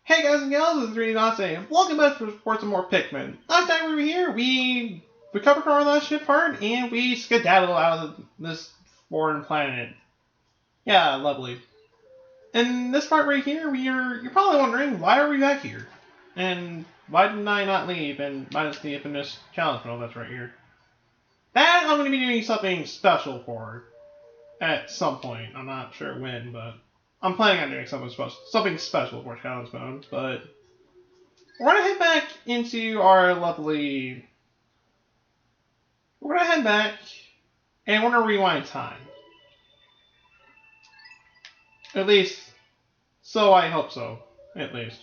Hey guys and gals, this is Really Nase. Welcome back for some more Pikmin. Last time we were here, we recovered our last ship part, and we skedaddled out of this foreign planet. Yeah, lovely. In this part right here, you're probably wondering, why are we back here? And why didn't I not leave and minus the infamous challenge medal that's right here? That I'm going to be doing something special for at some point. I'm not sure when, but I'm planning on doing something special for challenge mode, but we're gonna head back into our lovely. We're gonna head back and we're gonna rewind time. At least, so I hope so. At least.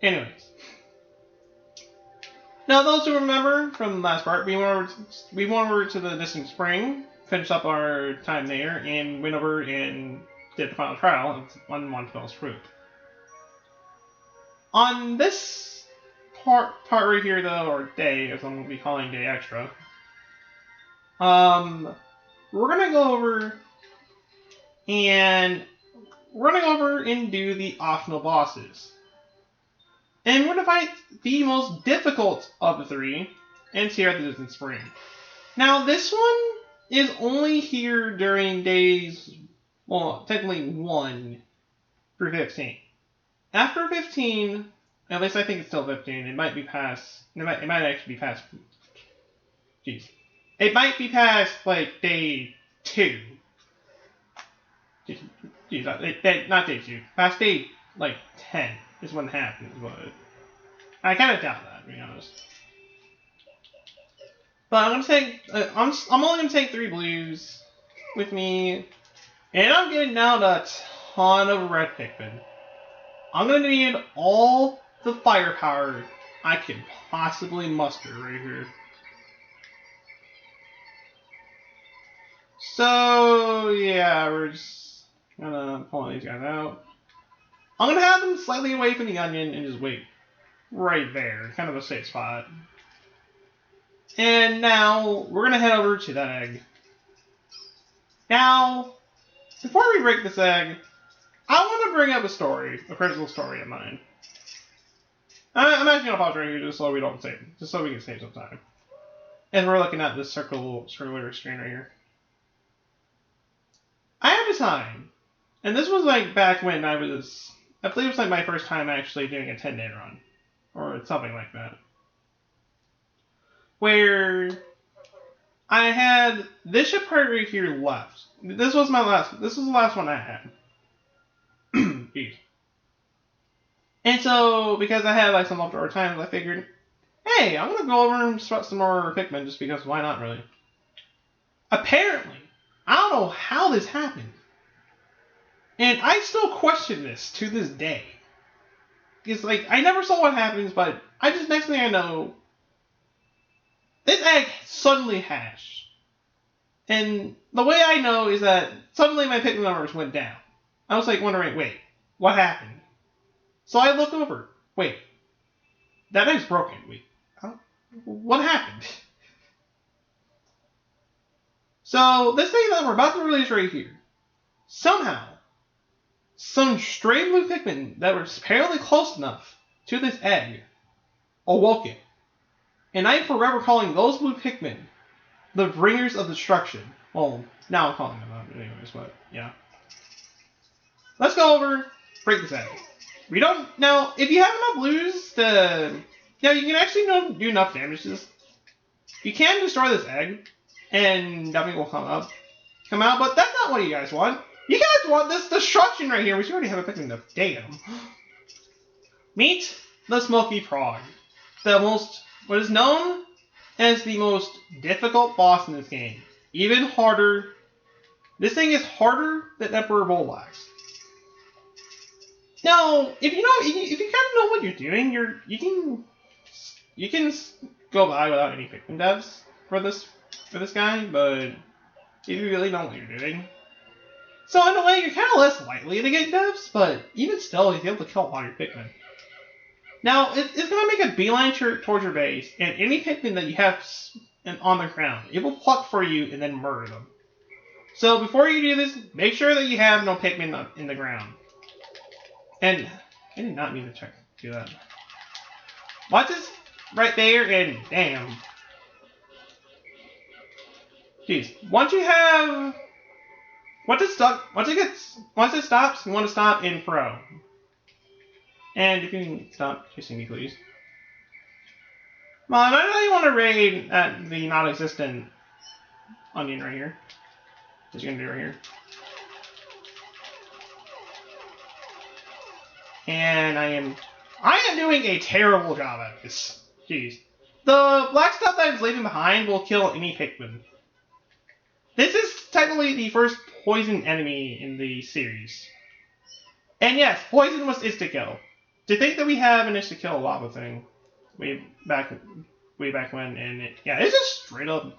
Anyways. Now, those who remember from the last part, we went over to the distant spring, finished up our time there, and went over and did the final trial on one fell swoop. On this part right here, though, or day, as I'm going to be calling day extra, we're going to go over and do the optional bosses. And we're going to fight the most difficult of the three, and it's here at the distant spring. Now, this one is only here during days, well, technically 1 through 15. After 15, at least I think it's still 15, it might be past, it might actually be past, jeez. It might be past, like, day 2. Jeez, not day 2, past day, like, 10 is when it happens, but I kind of doubt that, to be honest. But I'm gonna take, I'm only gonna take 3 blues with me, and I'm getting out a ton of red Pikmin. I'm gonna need all the firepower I can possibly muster right here. So yeah, we're just gonna pull these guys out. I'm gonna have them slightly away from the onion and just wait right there, kind of a safe spot. And now we're gonna head over to that egg. Now, before we break this egg, I want to bring up a personal story of mine. I'm actually gonna pause right here just so we don't save, just so we can save some time. And we're looking at this circular screen right here. I had a time, and this was like back when I believe it was like my first time actually doing a 10-day run, or something like that, where I had this ship part right here left. This was the last one I had. And so, because I had like some leftover times, I figured, hey, I'm gonna go over and sweat some more Pikmin just because why not, really? Apparently, I don't know how this happened, and I still question this to this day. It's like, I never saw what happens, but next thing I know, this egg suddenly hatched. And the way I know is that suddenly my Pikmin numbers went down. I was like wondering, wait, what happened? So I looked over. Wait, that egg's broken. Wait, what happened? So this thing that we're about to release right here, somehow, some stray blue Pikmin that were apparently close enough to this egg awoke it. And I'm forever calling those blue Pikmin the bringers of destruction. Well, now I'm calling them that anyways, but yeah. Let's go over, break this egg. We don't, now, if you have enough blues to, you can actually do enough damage to this. You can destroy this egg, and nothing will come out, but that's not what you guys want. You guys want this destruction right here, which you already have a Pikmin of. Damn. Meet the Smoky Frog. What is known as the most difficult boss in this game. Even harder. This thing is harder than Emperor Volvax. Now, if you kind of know what you're doing, you can go by without any Pikmin devs for this guy, but if you really know what you're doing. So in a way, you're kind of less likely to get devs, but even still, you'll be able to kill a lot of your Pikmin. Now, it's going to make a beeline towards your base, and any Pikmin that you have on the ground, it will pluck for you and then murder them. So before you do this, make sure that you have no Pikmin in the ground. And I did not mean to try to do that. Watch this right there, and damn. Jeez. Once it stops, you want to stop in pro. And you can stop chasing me, please. Well, I really want to raid at the non-existent onion right here. What you gonna do right here? And I am doing a terrible job at this. Jeez. The black stuff that is leaving behind will kill any Pikmin. This is technically the first poison enemy in the series. And yes, poison was insta-kill. To think that we have an insta-kill lava thing way back when, and it's just straight up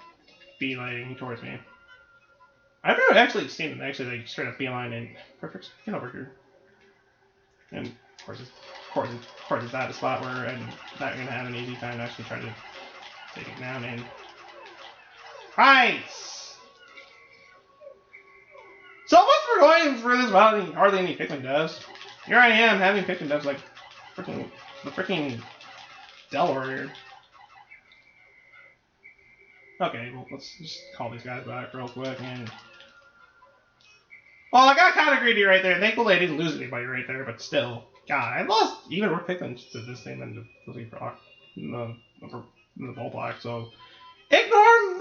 beelining towards me. I've never actually seen it like straight up beeline and perfect get over here. And of course it's that a spot where I'm not gonna have an easy time to actually try to take it down and right. So much for going for this without hardly any Pikmin devs. Here I am having Pikmin devs like the freaking Delaware here. Okay, well let's just call these guys back real quick and well, I got kind of greedy right there. Thankfully I didn't lose anybody right there, but still. God, I lost even more Pikmin to this thing than to losing for the ball block, so ignore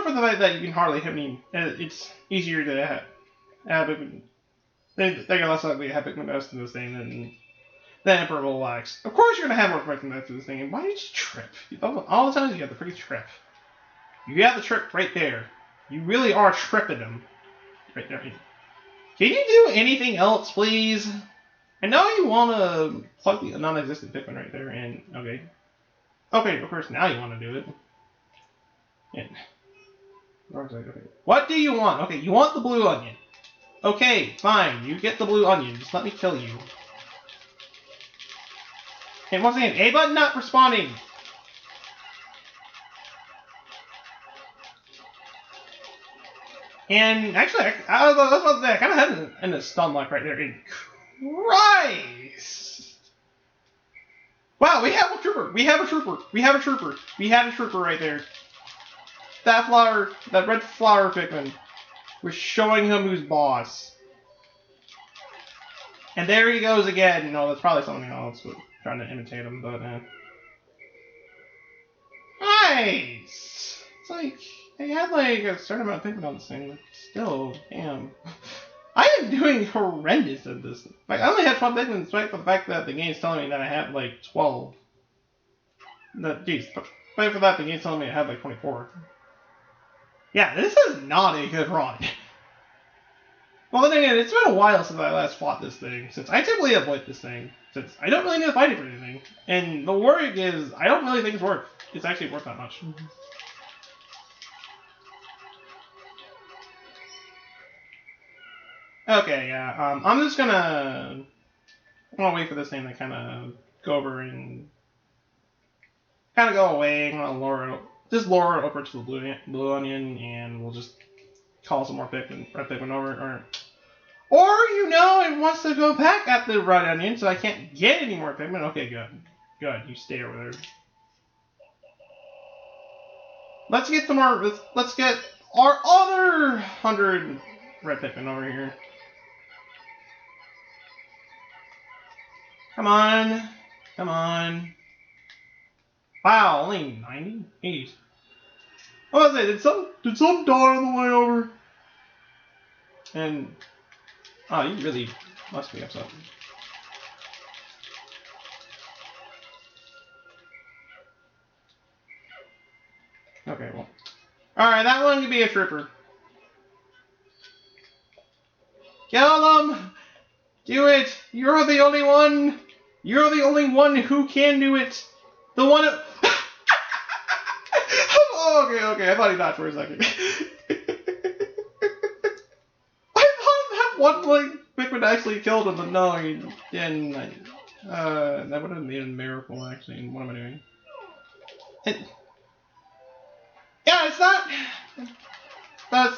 for the fact that you can hardly hit me. It's easier to have Pikmin. They're less likely to have Pikmin devs in this thing than Emperor Relax. Of course you're gonna have more Pikmin devs in this thing, and why did you trip? All the times you have the freaking trip. You have the trip right there. You really are tripping them. Right there. Can you do anything else, please? I know you want to plug the non-existent Pikmin right there, and okay. Okay, of course, now you want to do it. And, okay. What do you want? Okay, you want the blue onion. Okay, fine. You get the blue onion. Just let me kill you. And once again, A button not responding. And actually, I was about to say, I kind of had in a stun lock right there. And Christ! Wow, we have a trooper. We have a trooper. We have a trooper. We had a trooper right there. That red flower Pikmin. We're showing him who's boss. And there he goes again. No, that's probably something else. We're trying to imitate him, but nice. It's like they had like a certain amount of Pikmin on this thing, but still, damn. I am doing horrendous at this. Like, I only have 12 Pikmin despite the fact that the game's telling me that I have like 12. Jeez, despite for that the game's telling me I have like 24. Yeah, this is not a good run. Well, then again, it's been a while since I last fought this thing, since I typically avoid this thing, since I don't really need to fight it for anything. And the worry is, I don't really think it's worth. It's actually worth that much. Okay, yeah, I'm just gonna wait for this thing to kind of go over and kind of go away. I'm gonna lower it over to the blue onion, and we'll just call some more red Pikmin over, or it wants to go back at the red onion, so I can't get any more Pikmin. Okay, good, you stay over there. Let's get some more. Let's get our other 100 red Pikmin over here. Come on, come on. Wow, only 90? Jeez. What was it? Did some die on the way over? And oh, you really must be upset. Okay, well. Alright, that one could be a trooper. Kill them! Do it! You're the only one! You're the only one who can do it! The one who... Oh, okay, I thought he died for a second. I thought that one, like, Pikmin actually killed him, but no, he didn't. That would have been a miracle, actually. What am I doing? Yeah, it's not... That's...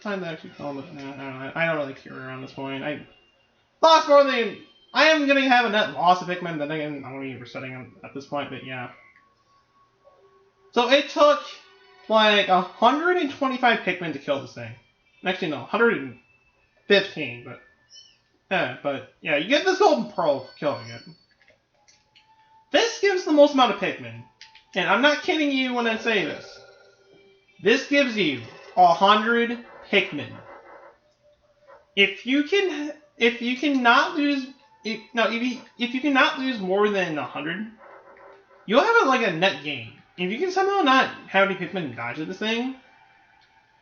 Time to actually kill him, but no, I don't really care around this point. lost more than... I am going to have a net loss of Pikmin, then again, I'm going to be resetting them at this point, but yeah. So it took like 125 Pikmin to kill this thing. Actually, no, 115, but yeah, you get this golden pearl for killing it. This gives the most amount of Pikmin, and I'm not kidding you when I say this. This gives you 100 Pikmin. If you cannot lose more than 100, you'll have like a net gain. If you can somehow not have any Pikmin die to this thing,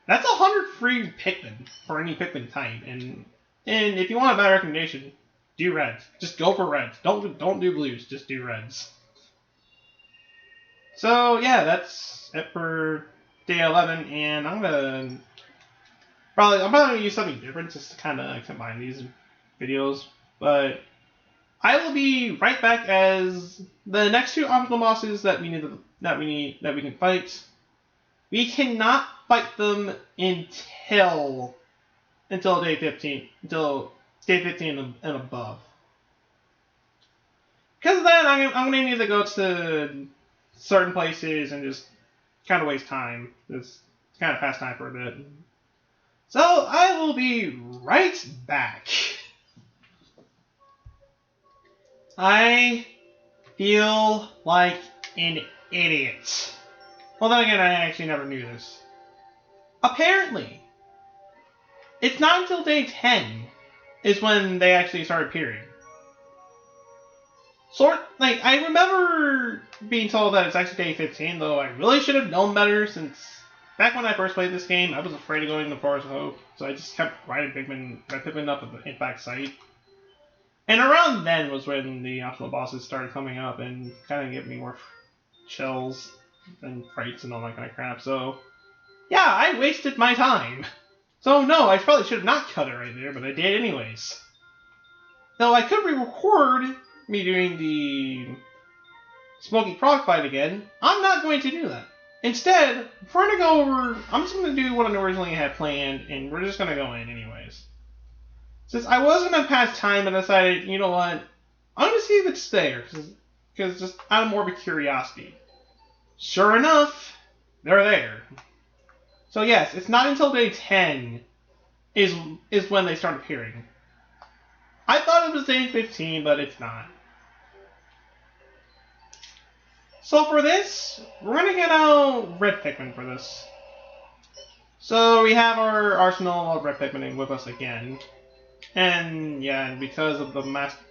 that's 100 free Pikmin for any Pikmin type. And if you want a bad recommendation, do reds. Just go for reds. Don't do blues. Just do reds. So yeah, that's it for day 11, and I'm probably gonna use something different just to kind of combine these videos. But I will be right back as the next two optional bosses that we can fight. We cannot fight them until day 15, until day 15 and above. Because then I'm gonna need to go to certain places and just kind of waste time. It's kind of past time for a bit. So I will be right back. I feel like an idiot. Well, then again, I actually never knew this. Apparently, it's not until day 10 is when they actually start appearing. I remember being told that it's actually day 15, though I really should have known better since back when I first played this game, I was afraid of going to the Forest of Hope, so I just kept riding Pikmin up at the impact site. And around then was when the optional bosses started coming up and kind of giving me more chills and frights and all that kind of crap. So, yeah, I wasted my time. So, no, I probably should have not cut it right there, but I did anyways. Though I could re-record me doing the Smoky Frog fight again, I'm not going to do that. Instead, we're going to go over... I'm just going to do what I originally had planned, and we're just going to go in anyways. Since I was going to pass time, and decided, you know what, I'm going to see if it's there, because just out of morbid curiosity. Sure enough, they're there. So yes, it's not until day 10 is when they start appearing. I thought it was day 15, but it's not. So for this, we're going to get out red Pikmin for this. So we have our arsenal of red Pikmin with us again. And yeah, because of the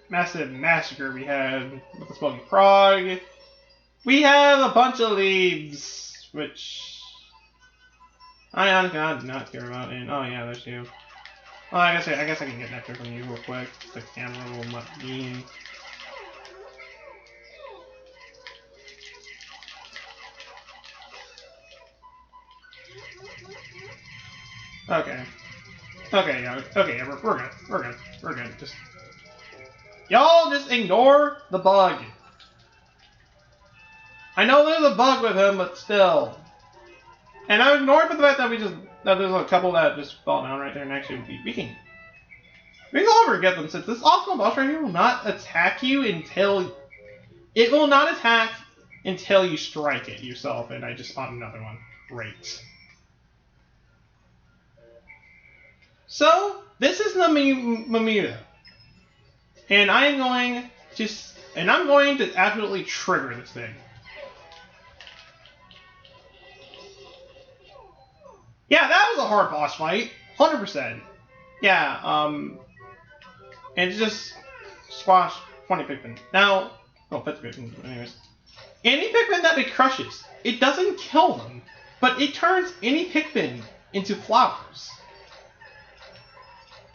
massive massacre we had with the Smoky Frog, we have a bunch of leaves, which I honestly do not care about. And oh yeah, there's you. Well, I guess I can get nectar from you real quick. The camera will not be. Okay. Okay, yeah, we're good. Just y'all just ignore the bug. I know there's a bug with him, but still. And I'm ignoring the fact that there's a couple that just fall down right there, and actually we can go over and get them, since this optional boss right here will not attack you until you strike it yourself. And I just spawned another one. Great. So, this is the Mamita. And I'm going to absolutely trigger this thing. Yeah, that was a hard boss fight. 100%. Yeah, and just squash 20 Pikmin. Now, 50 Pikmin, anyways. Any Pikmin that it crushes, it doesn't kill them, but it turns any Pikmin into flowers.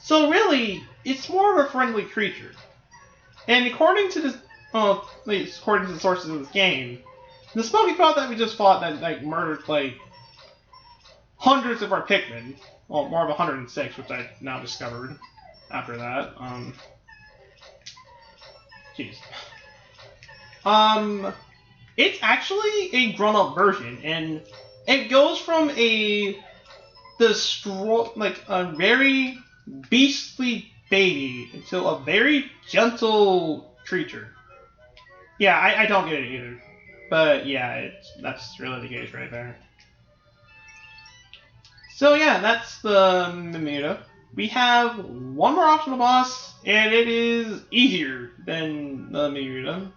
So really, it's more of a friendly creature. And according to this, at least according to the sources of this game, the Smoky Frog that we just fought that murdered hundreds of our Pikmin, well, more of 106, which I now discovered after that. Jeez. It's actually a grown-up version, and it goes from a very beastly baby into a very gentle creature. Yeah, I don't get it either. But yeah, that's really the case right there. So yeah, that's the Mimida. We have one more optional boss, and it is easier than the Mimida.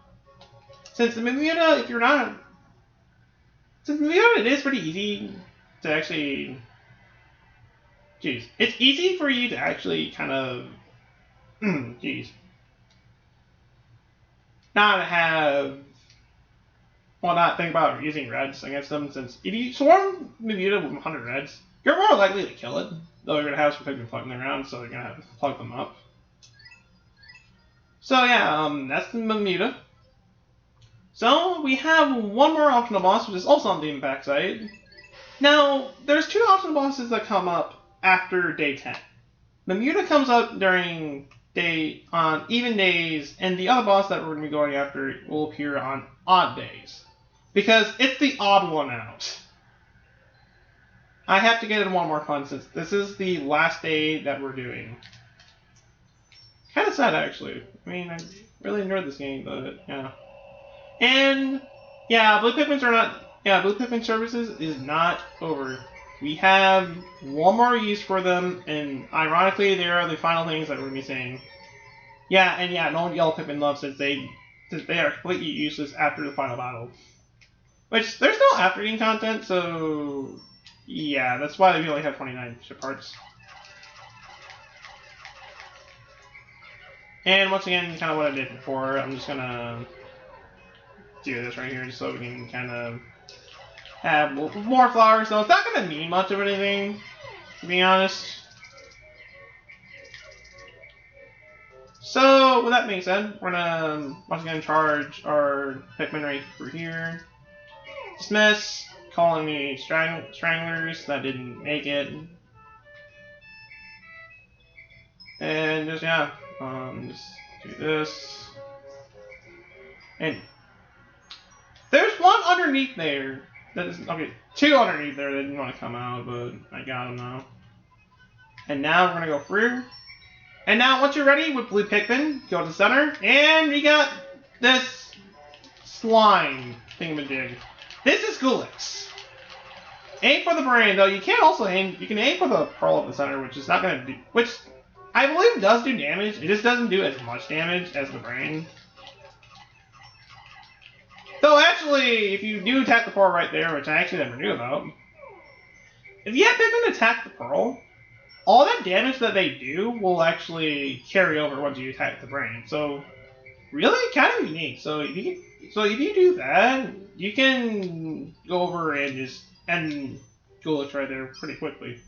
Since the Mimida, if you're not... Since the Mimida, it is pretty easy to actually... Jeez. It's easy for you to actually kind of... Jeez. Not have... Well, not think about using reds against them, since if you swarm Mimida with 100 reds, you're more likely to kill it. Though you're going to have some Pikmin floating around, so you're going to have to plug them up. So yeah, that's the Mimida. So we have one more optional boss, which is also on the impact site. Now, there's two optional bosses that come up after day 10. Mimida comes up during on even days, and the other boss that we're going to be going after will appear on odd days. Because it's the odd one out. I have to get in one more fun since this is the last day that we're doing. Kind of sad, actually. I mean, I really enjoyed this game, but yeah. And yeah, Blue Pikmins are not. Yeah, Blue Pikmin services is not over. We have one more use for them, and ironically, they are the final things that we're gonna be saying. Yeah, and yeah, no Yellow Pikmin love since they are completely useless after the final battle. Which there's no after game content, so yeah, that's why we only have 29 ship parts. And once again, kind of what I did before, I'm just gonna do this right here just so we can kind of have more flowers. So it's not gonna mean much of anything, to be honest. So with that being said, we're gonna once again charge our Pikmin right through here. Dismiss, calling me stranglers that didn't make it. And just yeah, just do this. And there's one underneath there that is okay. Two underneath there that didn't want to come out, but I got them now. And now we're gonna go through. And now once you're ready with Blue Pikmin, go to the center, and we got this slime thingamajig. This is Gulix. Aim for the brain, though. You can also aim. You can aim for the pearl at the center, which is not gonna do. Which I believe does do damage. It just doesn't do as much damage as the brain. Though actually, if you do attack the pearl right there, which I actually never knew about, if you have Pikmin attack the pearl, all that damage that they do will actually carry over once you attack the brain. So really, kind of unique. So if you do that, you can go over and just end Gulix right there pretty quickly.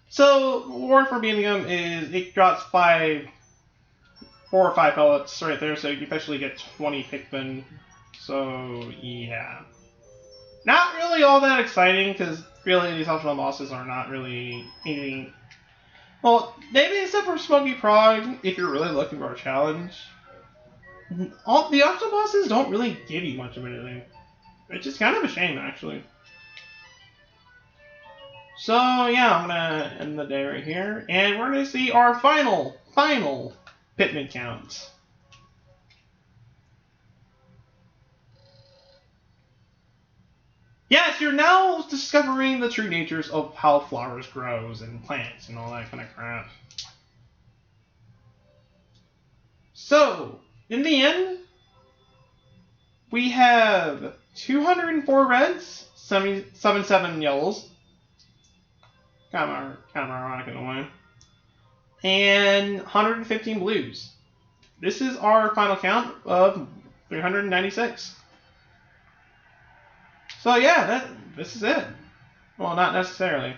So the reward for beating them is it drops 4 or 5 pellets right there, so you officially get 20 Pikmin. So yeah, not really all that exciting because really these optional bosses are not really anything. Well, maybe except for Smoky Prog, if you're really looking for a challenge. All the optional bosses don't really give you much of anything, which is kind of a shame actually. So yeah, I'm gonna end the day right here, and we're gonna see our final Pikmin count. Yes, you're now discovering the true natures of how flowers grows and plants and all that kind of crap. So, in the end, we have 204 reds, 77 yellows. Kind of ironic in a way. And 115 blues. This is our final count of 396. So yeah, this is it. Well, not necessarily.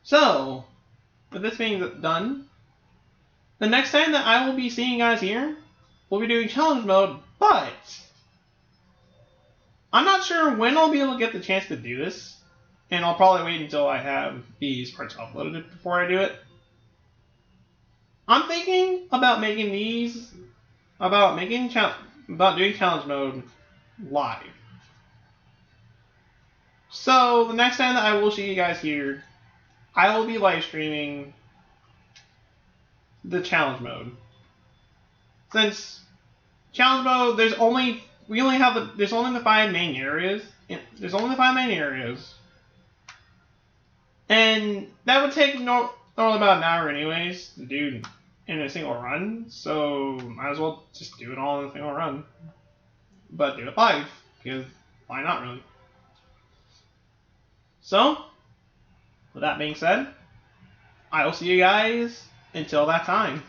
So, with this being done, the next time that I will be seeing you guys here, we'll be doing challenge mode, but I'm not sure when I'll be able to get the chance to do this, and I'll probably wait until I have these parts uploaded before I do it. I'm thinking about making doing challenge mode live. So the next time that I will see you guys here, I will be live streaming the challenge mode. Since challenge mode, there's only the 5 main areas. There's only the 5 main areas, and that would take normally about an hour anyways to do in a single run. So might as well just do it all in a single run, but do it live because why not really? So with that being said, I will see you guys until that time.